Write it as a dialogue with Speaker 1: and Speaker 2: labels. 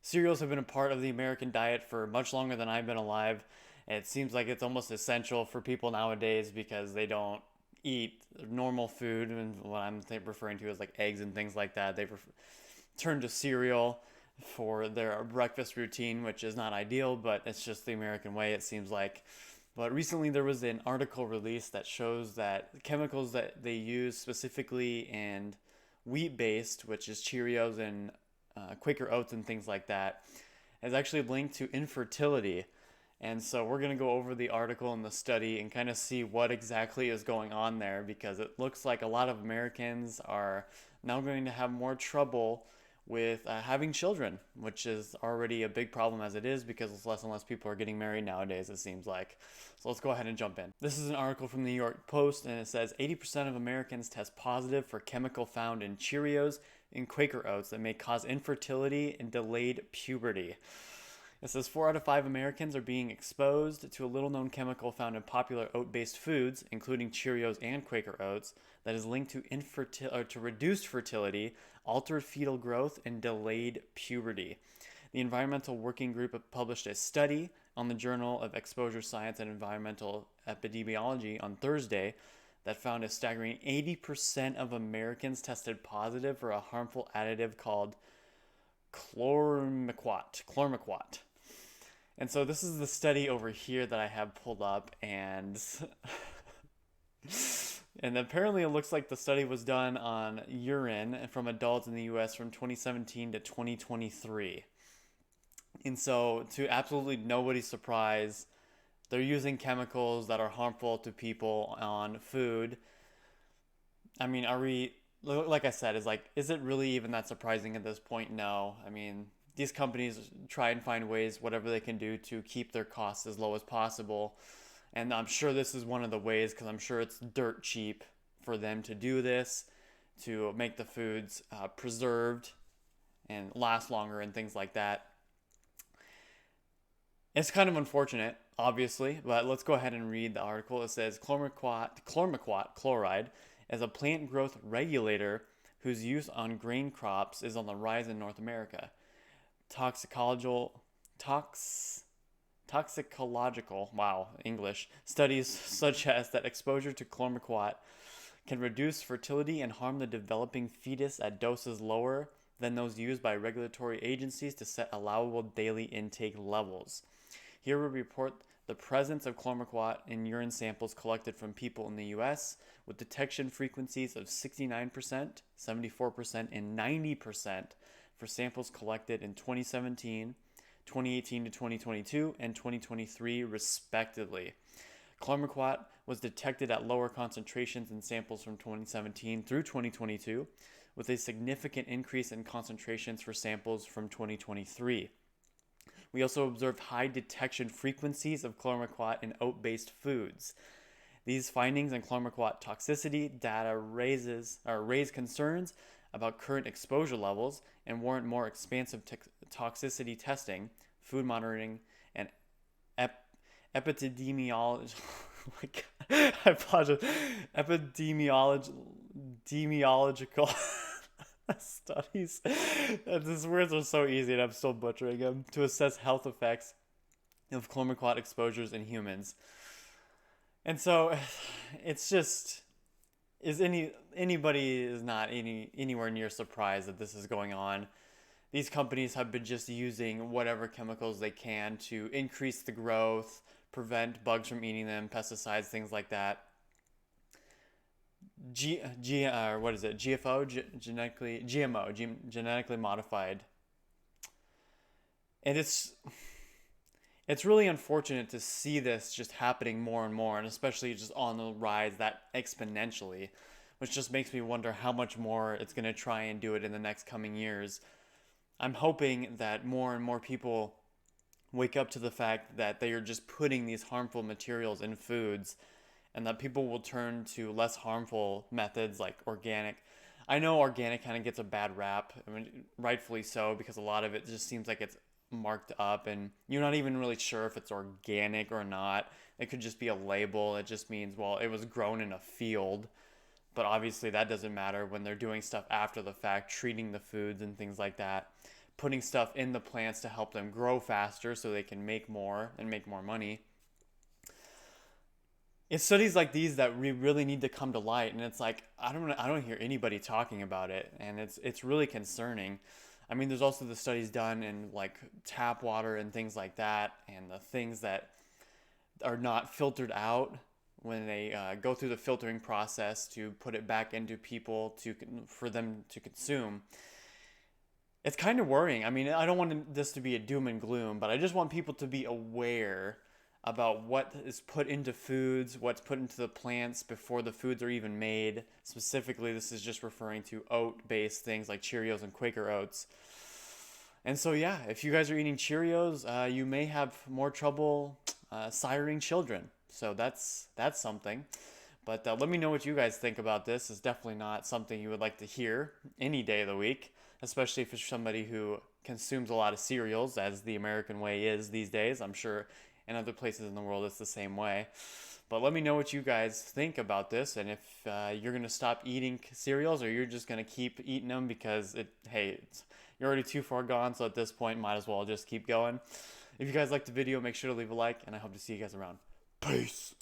Speaker 1: cereals have been a part of the American diet for much longer than I've been alive. And it seems like it's almost essential for people nowadays because they don't eat normal food. And what I'm referring to is like eggs and things like that. They turn to cereal for their breakfast routine, which is not ideal, but it's just the American way, it seems like. But recently there was an article released that shows that chemicals that they use specifically in wheat based, which is Cheerios and Quaker Oats and things like that, is actually linked to infertility. And so we're going to go over the article and the study and kind of see what exactly is going on there because it looks like a lot of Americans are now going to have more trouble with having children, which is already a big problem as it is because less and less people are getting married nowadays, it seems like. So let's go ahead and jump in. This is an article from the New York Post, and it says 80% of Americans test positive for chemical found in Cheerios and Quaker Oats that may cause infertility and delayed puberty. It says 4 out of 5 Americans are being exposed to a little known chemical found in popular oat based foods, including Cheerios and Quaker Oats, that is linked to reduced fertility, altered fetal growth, and delayed puberty. The Environmental Working Group published a study on the Journal of Exposure Science and Environmental Epidemiology on Thursday that found a staggering 80% of Americans tested positive for a harmful additive called chlormequat. And so this is the study over here that I have pulled up, and and apparently it looks like the study was done on urine from adults in the US from 2017 to 2023. And so to absolutely nobody's surprise, they're using chemicals that are harmful to people on food. I mean, are we, like I said, is it really even that surprising at this point? No. I mean, these companies try and find ways, whatever they can do, to keep their costs as low as possible. And I'm sure this is one of the ways, because I'm sure it's dirt cheap for them to do this, to make the foods preserved and last longer and things like that. It's kind of unfortunate, obviously, but let's go ahead and read the article. It says chlormequat chloride is a plant growth regulator whose use on grain crops is on the rise in North America. Toxicological, wow, English, studies suggest that exposure to chlormequat can reduce fertility and harm the developing fetus at doses lower than those used by regulatory agencies to set allowable daily intake levels. Here we report the presence of chlormequat in urine samples collected from people in the US with detection frequencies of 69%, 74%, and 90% for samples collected in 2017, 2018 to 2022, and 2023 respectively. Chlormequat was detected at lower concentrations in samples from 2017 through 2022, with a significant increase in concentrations for samples from 2023. We also observed high detection frequencies of chlormequat in oat-based foods. These findings in chlormequat toxicity data raise concerns about current exposure levels and warrant more expansive toxicity testing, food monitoring, and epidemiology. Oh my God. I apologize. Epidemiological studies. These words are so easy and I'm still butchering them. To assess health effects of chlormequat exposures in humans. And so it's just, anybody is not anywhere near surprised that this is going on. These companies have been just using whatever chemicals they can to increase the growth, prevent bugs from eating them, pesticides, things like that. What is it? Genetically modified. And it's really unfortunate to see this just happening more and more, and especially just on the rise that exponentially, which just makes me wonder how much more it's going to try and do it in the next coming years. I'm hoping that more and more people wake up to the fact that they are just putting these harmful materials in foods, and that people will turn to less harmful methods like organic. I know organic kind of gets a bad rap, I mean, rightfully so, because a lot of it just seems like it's marked up and you're not even really sure if it's organic or not. It could just be a label. It just means, well, it was grown in a field. But obviously that doesn't matter when they're doing stuff after the fact, treating the foods and things like that. putting stuff in the plants to help them grow faster so they can make more and make more money. It's studies like these that we really need to come to light, and it's like I don't hear anybody talking about it, and it's really concerning. I mean, there's also the studies done in like tap water and things like that, and the things that are not filtered out when they go through the filtering process to put it back into people for them to consume. It's kind of worrying. I mean, I don't want this to be a doom and gloom, but I just want people to be aware about what is put into foods, what's put into the plants before the foods are even made. Specifically, this is just referring to oat-based things like Cheerios and Quaker Oats. And so, yeah, if you guys are eating Cheerios, you may have more trouble siring children. So that's something. But let me know what you guys think about this. It's definitely not something you would like to hear any day of the week, especially if it's somebody who consumes a lot of cereals, as the American way is these days. I'm sure in other places in the world it's the same way. But let me know what you guys think about this, and if you're going to stop eating cereals or you're just going to keep eating them because, you're already too far gone, so at this point, might as well just keep going. If you guys liked the video, make sure to leave a like, and I hope to see you guys around. Peace!